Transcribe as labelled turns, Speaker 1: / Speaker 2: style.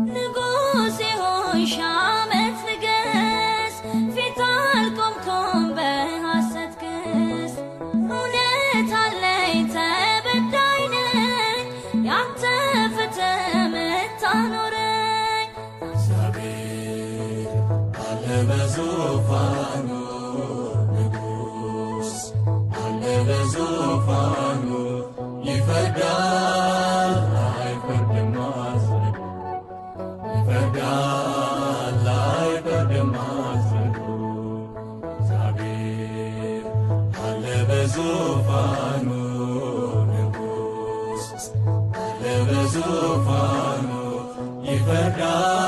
Speaker 1: ንጉሴ ሆይ ሻመት ንገስ ፊት አልቆምኩም በሐሰት ክስ እውነት አለኝ ተበዳይ ነኝ ያንተ ፍትህ ምታኖረኝ
Speaker 2: እግዚአብሔር አለ በዙፋኑ ንጉስ አለ በዙፋኑ ይፈርዳል አይፈርድም አዝኖ ይፈርዳል አይፈርድም አዝኖ እግዚአብሔር አለ በዙፋኑ ንጉስ አለ በዙፋኑ ይፈርዳል